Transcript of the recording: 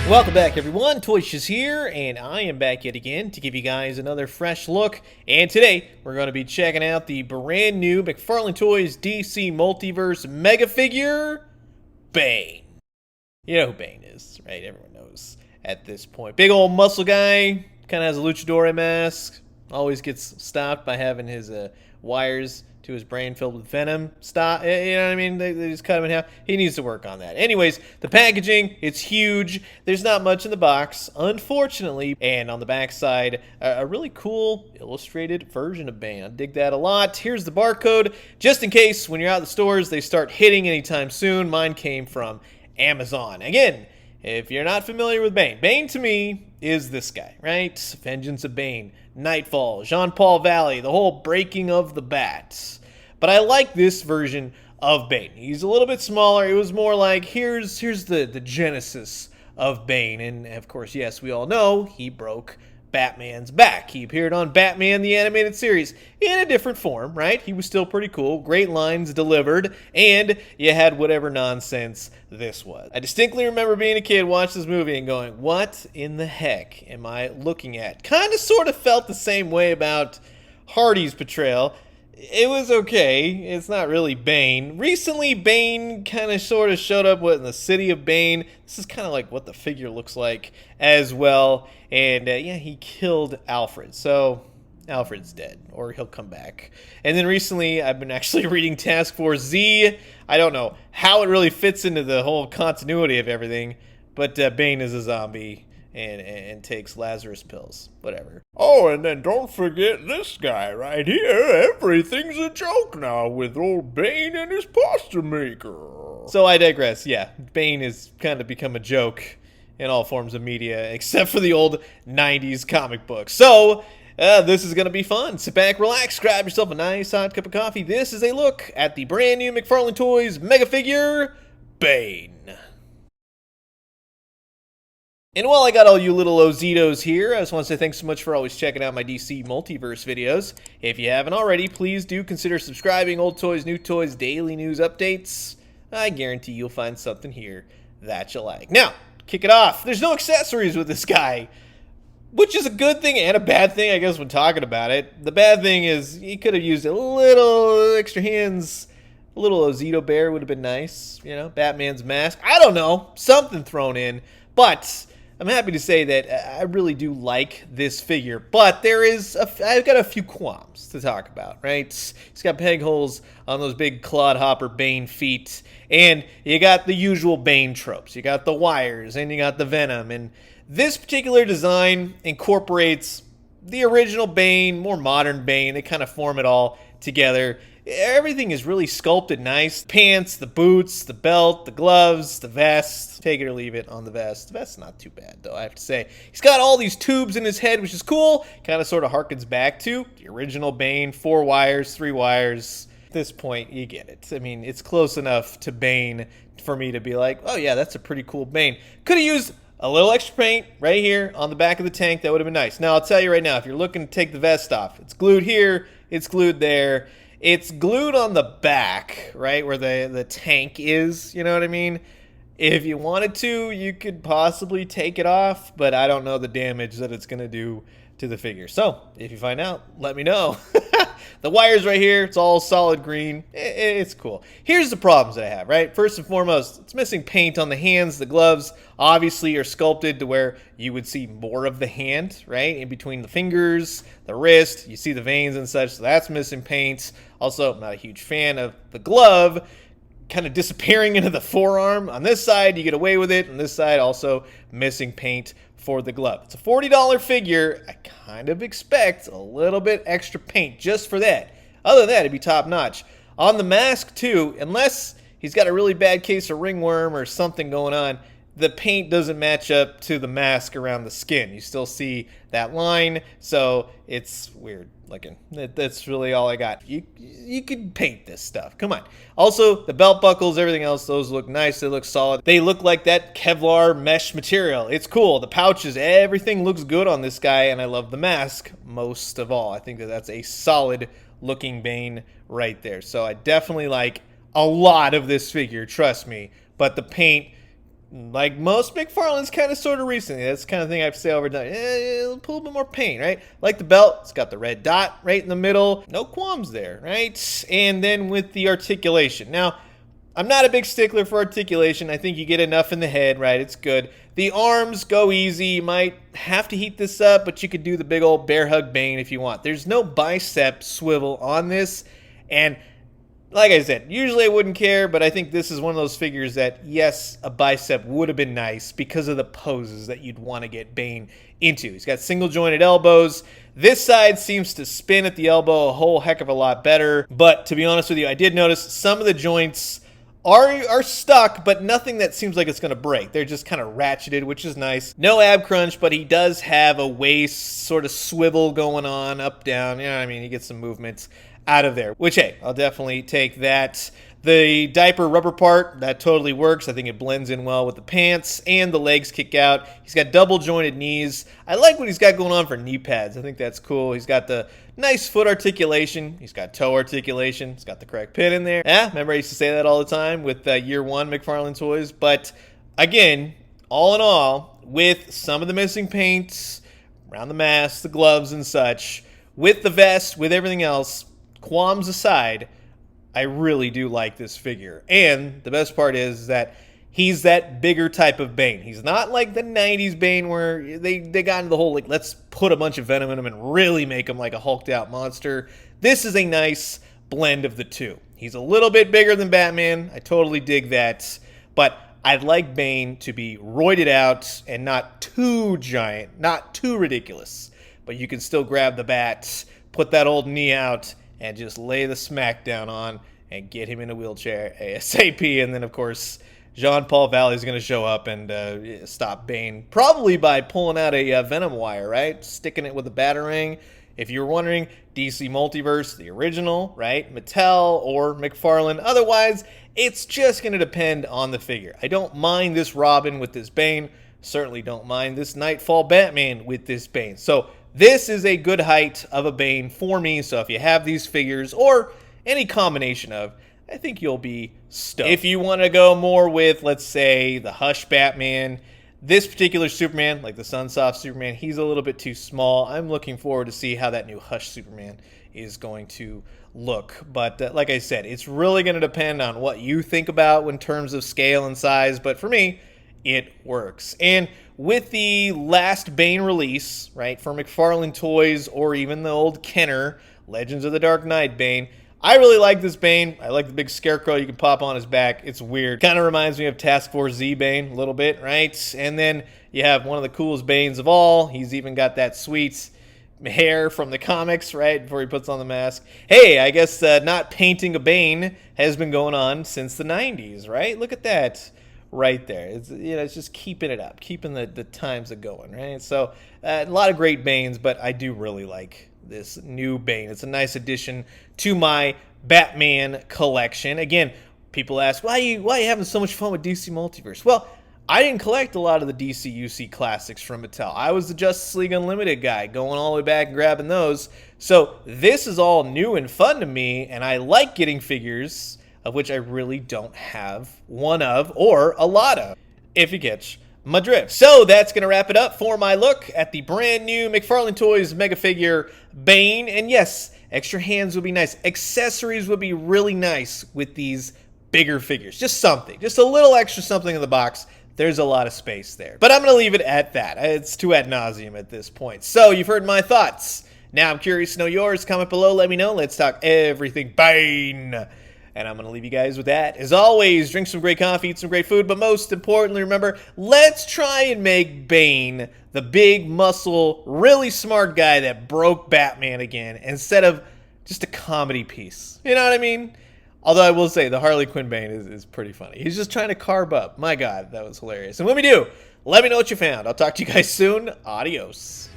Welcome back, everyone. Toyshiz here, and I am back yet again to give you guys another fresh look. And today, we're going to be checking out the brand new McFarlane Toys DC Multiverse Mega Figure, Bane. You know who Bane is, right? Everyone knows at this point. Big old muscle guy, kind of has a luchador mask, always gets stopped by having his wires to his brain filled with venom. Stop, you know what I mean? They just cut him in half. He needs to work on that. Anyways, the packaging, it's huge. There's not much in the box, unfortunately. And on the back side, a really cool illustrated version of Bane. I dig that a lot. Here's the barcode, just in case when you're out in the stores, they start hitting anytime soon. Mine came from Amazon. Again, if you're not familiar with Bane, Bane to me is this guy, right? Vengeance of Bane, Nightfall, Jean-Paul Valley, the whole breaking of the bats. But I like this version of Bane. He's a little bit smaller. It was more like, here's the genesis of Bane. And of course, yes, we all know he broke Batman's back. He appeared on Batman the Animated Series in a different form, right? He was still pretty cool, great lines delivered, and you had whatever nonsense this was. I distinctly remember being a kid, watching this movie and going, what in the heck am I looking at? Kind of sort of felt the same way about Hardy's portrayal. It was okay. It's not really Bane. Recently, Bane kind of sort of showed up in the city of Bane. This is kind of like what the figure looks like as well. And yeah, he killed Alfred. So Alfred's dead, or he'll come back. And then recently, I've been actually reading Task Force Z. I don't know how it really fits into the whole continuity of everything, but Bane is a zombie. And takes Lazarus pills, whatever. Oh, and then don't forget this guy right here. Everything's a joke now with old Bane and his pasta maker. So I digress. Yeah, Bane has kind of become a joke in all forms of media, except for the old 90s comic books. So this is going to be fun. Sit back, relax, grab yourself a nice hot cup of coffee. This is a look at the brand new McFarlane Toys Mega Figure, Bane. And while I got all you little Ozitos here, I just want to say thanks so much for always checking out my DC Multiverse videos. If you haven't already, please do consider subscribing. Old toys, new toys, daily news updates. I guarantee you'll find something here that you like. Now, kick it off. There's no accessories with this guy, which is a good thing and a bad thing, I guess, when talking about it. The bad thing is he could have used a little extra hands. A little Ozito bear would have been nice. You know, Batman's mask. I don't know. Something thrown in. But I'm happy to say that I really do like this figure, but I've got a few qualms to talk about, right? He's got peg holes on those big clodhopper Bane feet, and you got the usual Bane tropes. You got the wires, and you got the venom, and this particular design incorporates the original Bane, more modern Bane. They kind of form it all together. Everything is really sculpted nice. Pants, the boots, the belt, the gloves, the vest. Take it or leave it on the vest. The vest's not too bad, though, I have to say. He's got all these tubes in his head, which is cool. Kind of sort of harkens back to the original Bane. 4 wires, 3 wires. At this point, you get it. I mean, it's close enough to Bane for me to be like, oh yeah, that's a pretty cool Bane. Could have used a little extra paint right here on the back of the tank. That would have been nice. Now, I'll tell you right now, if you're looking to take the vest off, it's glued here, it's glued there. It's glued on the back, right, where the tank is, you know what I mean? If you wanted to, you could possibly take it off, but I don't know the damage that it's going to do to the figure. So, if you find out, let me know. The wire's right here. It's all solid green. It's cool. Here's the problems that I have, right? First and foremost, it's missing paint on the hands. The gloves obviously are sculpted to where you would see more of the hand, right? In between the fingers, the wrist, you see the veins and such, so that's missing paint. Also, I'm not a huge fan of the glove kind of disappearing into the forearm. On this side, you get away with it. On this side, also missing paint for the glove. It's a $40 figure. I kind of expect a little bit extra paint just for that. Other than that, it'd be top notch. On the mask, too, unless he's got a really bad case of ringworm or something going on, the paint doesn't match up to the mask around the skin. You still see that line, so it's weird looking. That's really all I got. You could paint this stuff. Come on. Also, the belt buckles, everything else, those look nice. They look solid. They look like that Kevlar mesh material. It's cool. The pouches, everything looks good on this guy, and I love the mask most of all. I think that's a solid looking Bane right there. So I definitely like a lot of this figure, trust me. But the paint like most McFarlane's kind of sort of recently. That's the kind of thing I have to say over time. Put a little bit more paint, right? Like the belt, it's got the red dot right in the middle. No qualms there, right? And then with the articulation. Now, I'm not a big stickler for articulation. I think you get enough in the head, right? It's good. The arms go easy. You might have to heat this up, but you could do the big old bear hug Bane if you want. There's no bicep swivel on this, and like I said, usually I wouldn't care, but I think this is one of those figures that, yes, a bicep would have been nice because of the poses that you'd want to get Bane into. He's got single jointed elbows. This side seems to spin at the elbow a whole heck of a lot better, but to be honest with you, I did notice some of the joints are stuck, but nothing that seems like it's going to break. They're just kind of ratcheted, which is nice. No ab crunch, but he does have a waist sort of swivel going on, up, down. You know what I mean? He gets some movements out of there, which, hey, I'll definitely take that. The diaper rubber part, that totally works. I think it blends in well with the pants, and the legs kick out. He's got double jointed knees. I like what he's got going on for knee pads. I think that's cool. He's got the nice foot articulation. He's got toe articulation. He's got the correct pin in there. Yeah, remember I used to say that all the time with year one McFarlane toys. But again, all in all, with some of the missing paints around the mask, the gloves and such, with the vest, with everything else, qualms aside, I really do like this figure. And the best part is that he's that bigger type of Bane. He's not like the 90s Bane where they got into the whole, like, let's put a bunch of venom in him and really make him like a hulked out monster. This is a nice blend of the two. He's a little bit bigger than Batman. I totally dig that. But I'd like Bane to be roided out and not too giant, not too ridiculous. But you can still grab the bat, put that old knee out, and just lay the smack down on and get him in a wheelchair ASAP. And then, of course, Jean-Paul Valley's going to show up and stop Bane, probably by pulling out a Venom wire, right? Sticking it with a Batarang. If you're wondering, DC Multiverse, the original, right? Mattel or McFarlane. Otherwise, it's just going to depend on the figure. I don't mind this Robin with this Bane. Certainly don't mind this Nightfall Batman with this Bane. So this is a good height of a Bane for me, so if you have these figures, or any combination of, I think you'll be stoked. If you want to go more with, let's say, the Hush Batman, this particular Superman, like the Sunsoft Superman, he's a little bit too small. I'm looking forward to see how that new Hush Superman is going to look. But like I said, it's really going to depend on what you think about in terms of scale and size, but for me, it works. And with the last Bane release, right, for McFarlane Toys or even the old Kenner, Legends of the Dark Knight Bane, I really like this Bane. I like the big scarecrow you can pop on his back. It's weird. Kind of reminds me of Task Force Z Bane a little bit, right? And then you have one of the coolest Banes of all. He's even got that sweet hair from the comics, right, before he puts on the mask. Hey, I guess not painting a Bane has been going on since the 90s, right? Look at that. Right there. It's, you know, it's just keeping it up, keeping the times going, right? So a lot of great Banes, but I do really like this new Bane. It's a nice addition to my Batman collection. Again, people ask, why are you having so much fun with DC Multiverse? Well, I didn't collect a lot of the DC UC classics from Mattel. I was the Justice League Unlimited guy, going all the way back and grabbing those. So this is all new and fun to me, and I like getting figures of which I really don't have one of or a lot of, if you catch my drift. So that's going to wrap it up for my look at the brand new McFarlane Toys Mega Figure Bane. And yes, extra hands would be nice. Accessories would be really nice with these bigger figures. Just something. Just a little extra something in the box. There's a lot of space there. But I'm going to leave it at that. It's too ad nauseum at this point. So you've heard my thoughts. Now I'm curious to know yours. Comment below. Let me know. Let's talk everything Bane. And I'm going to leave you guys with that. As always, drink some great coffee, eat some great food, but most importantly, remember, let's try and make Bane the big, muscle, really smart guy that broke Batman again, instead of just a comedy piece. You know what I mean? Although I will say, the Harley Quinn Bane is pretty funny. He's just trying to carb up. My God, that was hilarious. And when we do, let me know what you found. I'll talk to you guys soon. Adios.